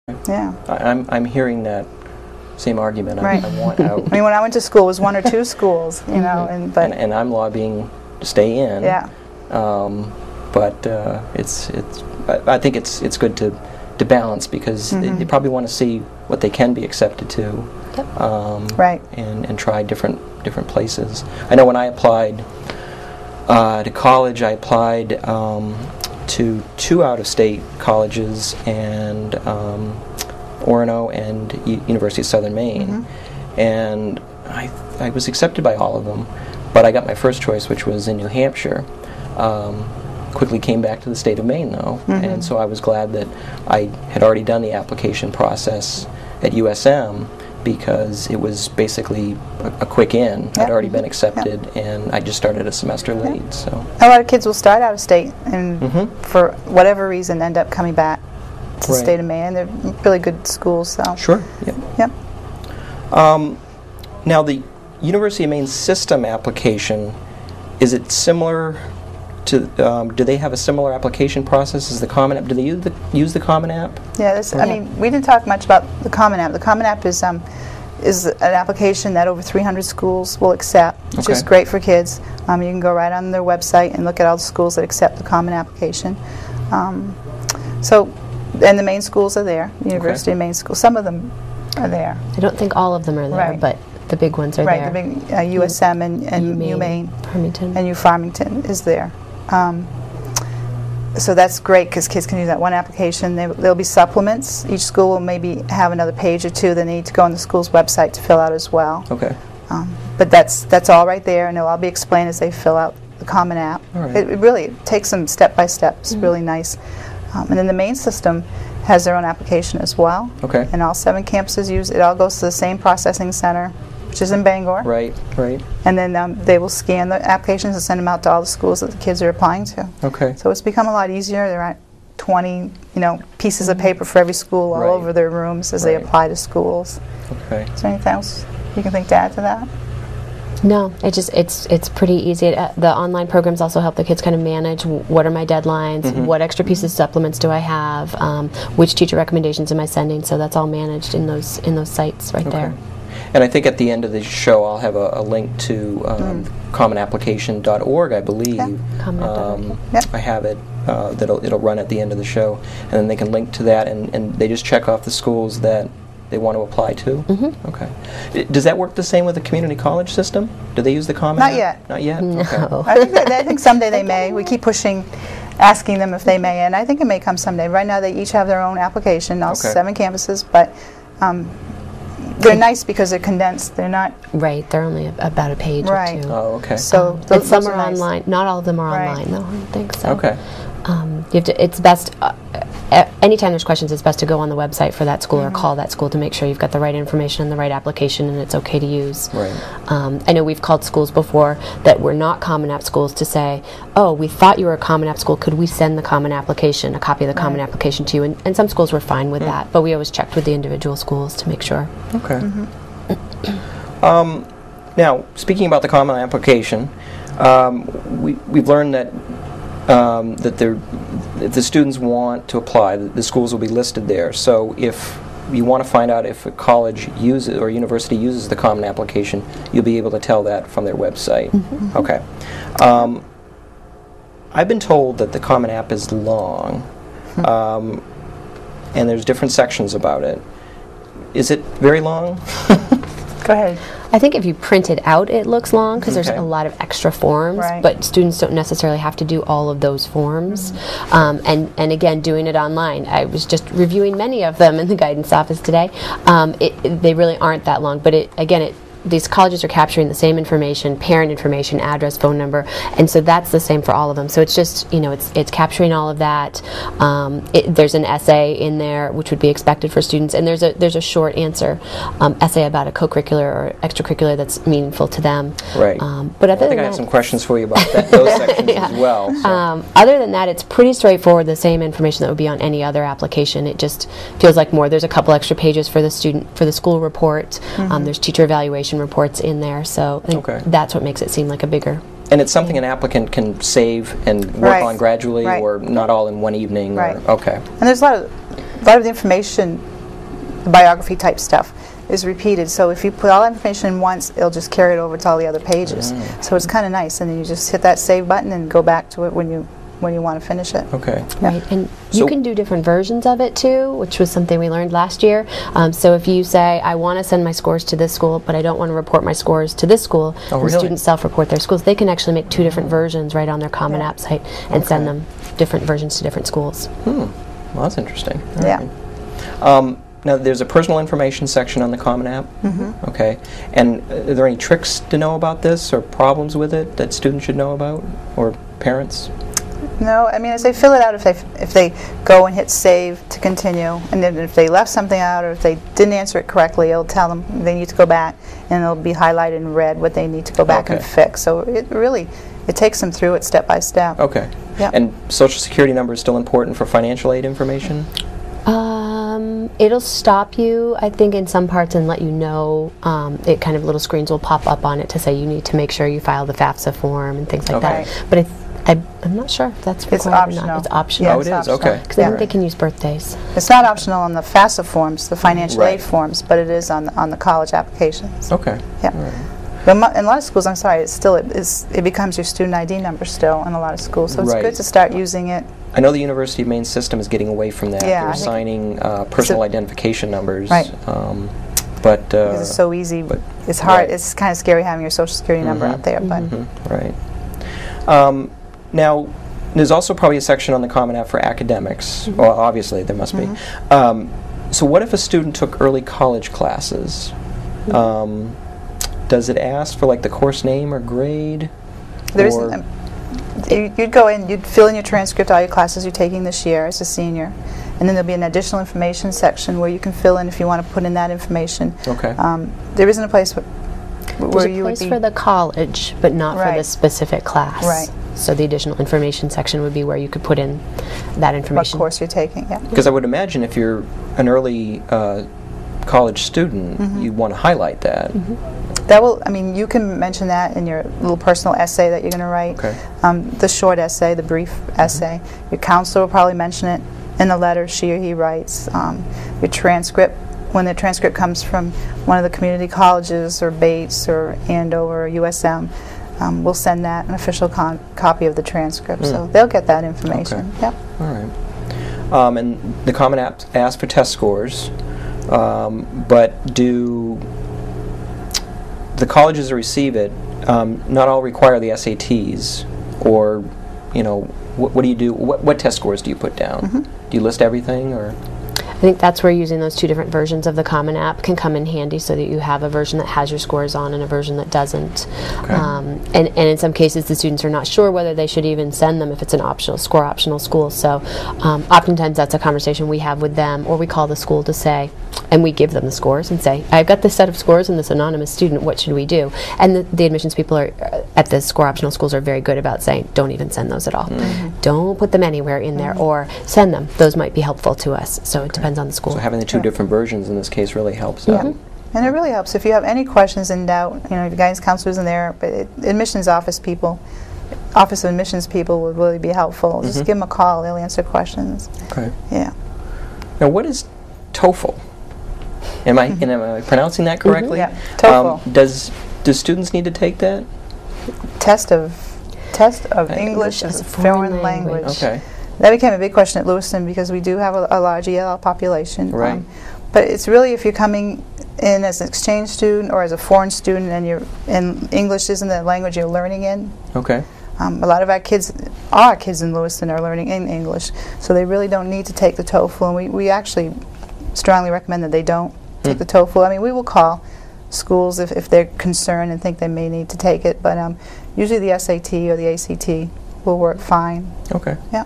Yeah. I'm hearing that same argument. Right. I want out. I mean, when I went to school, it was 1 or 2 schools, you know, and I'm lobbying to stay in. Yeah. But I think it's good to balance, because they probably want to see what they can be accepted to. Yep. Right. And try different places. I know when I applied to college, I applied to 2 out-of-state colleges, and Orono and University of Southern Maine, and I was accepted by all of them, but I got my first choice, which was in New Hampshire. Quickly came back to the state of Maine, though, and so I was glad that I had already done the application process at USM, because it was basically a quick in. I'd already been accepted, and I just started a semester late. So a lot of kids will start out of state and for whatever reason end up coming back to the state of Maine. They're really good schools. So sure. Yep. Now the University of Maine system application, is it similar to, do they have a similar application process as the Common App? Do they use the Common App? Yeah, I mean, we didn't talk much about the Common App. The Common App is an application that over 300 schools will accept, which is great for kids. You can go right on their website and look at all the schools that accept the Common Application. And the Maine schools are there, University of Maine schools. Some of them are there. I don't think all of them are there, but the big ones are there. Right, the big USM and UMaine Farmington. and Farmington is there. So that's great, because kids can use that one application. There'll be supplements. Each school will maybe have another page or 2 they need to go on the school's website to fill out as well. Okay. But that's all right there, and it'll all be explained as they fill out the Common App. All right. It really takes them step by step. It's really nice. And then the Maine system has their own application as well. Okay. And all 7 campuses use it. All goes to the same processing center, which is in Bangor. Right. And then they will scan the applications and send them out to all the schools that the kids are applying to. Okay. So it's become a lot easier. There aren't 20, pieces of paper for every school all over their rooms as they apply to schools. Okay. Is there anything else you can think to add to that? No, it's pretty easy. The online programs also help the kids kind of manage what are my deadlines, what extra pieces of supplements do I have, which teacher recommendations am I sending. So that's all managed in those sites right there. And I think at the end of the show, I'll have a link to commonapplication.org, I believe. Yeah. I have it. It'll run at the end of the show, and then they can link to that, and they just check off the schools that they want to apply to. Okay. Does that work the same with the community college system? Do they use the Common App? Not yet. Not yet. No. Okay. I think someday they may. We keep pushing, asking them if they may, and I think it may come someday. Right now, they each have their own application, all 7 campuses, but they're nice because they're condensed. They're not... Right, they're only about a page or 2. Oh, okay. So some are online. Not all of them are online, though, I don't think so. Okay. You have to, it's best, anytime there's questions, it's best to go on the website for that school or call that school to make sure you've got the right information and the right application and it's okay to use. Right. I know we've called schools before that were not Common App schools to say, oh, we thought you were a Common App school, could we send the Common Application, a copy of the Common Application to you? And some schools were fine with that, but we always checked with the individual schools to make sure. Okay. Now, speaking about the Common Application, we've learned that if the students want to apply, the schools will be listed there. So if you want to find out if a college uses or university uses the Common Application, you'll be able to tell that from their website. Okay. I've been told that the Common App is long, and there's different sections about it. Is it very long? Go ahead. I think if you print it out, it looks long because there's a lot of extra forms, but students don't necessarily have to do all of those forms. And again, doing it online, I was just reviewing many of them in the guidance office today. They really aren't that long, but these colleges are capturing the same information, parent information, address, phone number, and so that's the same for all of them. So it's just, it's capturing all of that. There's an essay in there which would be expected for students, and there's a short answer essay about a co-curricular or extracurricular that's meaningful to them. Right. But I think I have some questions for you about those sections as well. So. Other than that, it's pretty straightforward. The same information that would be on any other application. It just feels like more. There's a couple extra pages for the school report. There's teacher evaluation reports in there, so I think that's what makes it seem like a bigger. And it's something an applicant can save and work on gradually, or not all in one evening. Right. Okay. And there's a lot of the information the biography type stuff is repeated. So if you put all that information in once, it'll just carry it over to all the other pages. So it's kind of nice, and then you just hit that save button and go back to it when you want to finish it. Okay. Right, and you can do different versions of it too, which was something we learned last year. So if you say, I want to send my scores to this school, but I don't want to report my scores to this school, and students self-report their schools, they can actually make 2 different versions right on their Common App site and send them different versions to different schools. Well, that's interesting. Yeah. Now, there's a personal information section on the Common App. Okay. And are there any tricks to know about this or problems with it that students should know about, or parents? No, I mean, as they fill it out, if they go and hit save to continue, and then if they left something out or if they didn't answer it correctly, it'll tell them they need to go back, and it'll be highlighted in red what they need to go back and fix. So it takes them through it step by step. Okay. Yep. And Social Security number is still important for financial aid information? It'll stop you, I think, in some parts and let you know. It kind of little screens will pop up on it to say you need to make sure you file the FAFSA form and things like that. But I'm not sure if that's required or not. It's optional. Oh, it is? Okay. Because I think they can use birthdays. It's not optional on the FAFSA forms, the financial aid forms, but it is on the college applications. Okay. Yeah. But in a lot of schools, I'm sorry, it becomes your student ID number still in a lot of schools. So it's good to start using it. I know the University of Maine system is getting away from that. They're assigning personal identification numbers. Right. But because it's so easy. It's hard. It's kind of scary having your Social Security number out there. But right. Now, there's also probably a section on the Common App for academics. Well, obviously, there must be. So what if a student took early college classes? Does it ask for, like, the course name or grade? There isn't. You'd go in, you'd fill in your transcript, all your classes you're taking this year as a senior, and then there'll be an additional information section where you can fill in if you want to put in that information. Okay. There isn't a place where you would be... There's a place for the college, but not for the specific class. Right. So the additional information section would be where you could put in that information. What course you're taking, Because I would imagine if you're an early college student, you'd want to highlight that. That will, I mean, you can mention that in your little personal essay that you're going to write. Okay. The short essay, the brief essay. Your counselor will probably mention it in the letter she or he writes. Your transcript, when the transcript comes from one of the community colleges or Bates or Andover or USM, we'll send that an official copy of the transcript. So they'll get that information. Okay. All right. And the Common App asks for test scores, but do the colleges that receive it not all require the SATs, or what do you do? What test scores do you put down? Do you list everything, or? I think that's where using those 2 different versions of the Common App can come in handy, so that you have a version that has your scores on and a version that doesn't. Okay. And in some cases, the students are not sure whether they should even send them if it's an optional school. So oftentimes that's a conversation we have with them, or we call the school to say, and we give them the scores and say, I've got this set of scores and this anonymous student, what should we do? And the admissions people at the score optional schools are very good about saying, don't even send those at all. Don't put them anywhere in there, or send them. Those might be helpful to us. So it depends on the school. So having the 2 different versions in this case really helps out. And it really helps if you have any questions in doubt. Your guidance counselors in there, but admissions office of admissions people would really be helpful. Just give them a call; they'll answer questions. Okay. Yeah. Now, what is TOEFL? Am I pronouncing that correctly? Yeah. TOEFL. Do students need to take that? Test of English as a foreign language. Okay. That became a big question at Lewiston because we do have a large ELL population. Right. But it's really if you're coming in as an exchange student or as a foreign student and English isn't the language you're learning in. Okay. A lot of all our kids in Lewiston are learning in English, so they really don't need to take the TOEFL, and we actually strongly recommend that they don't take the TOEFL. I mean, we will call schools if they're concerned and think they may need to take it, but usually the SAT or the ACT will work fine. Okay. Yeah.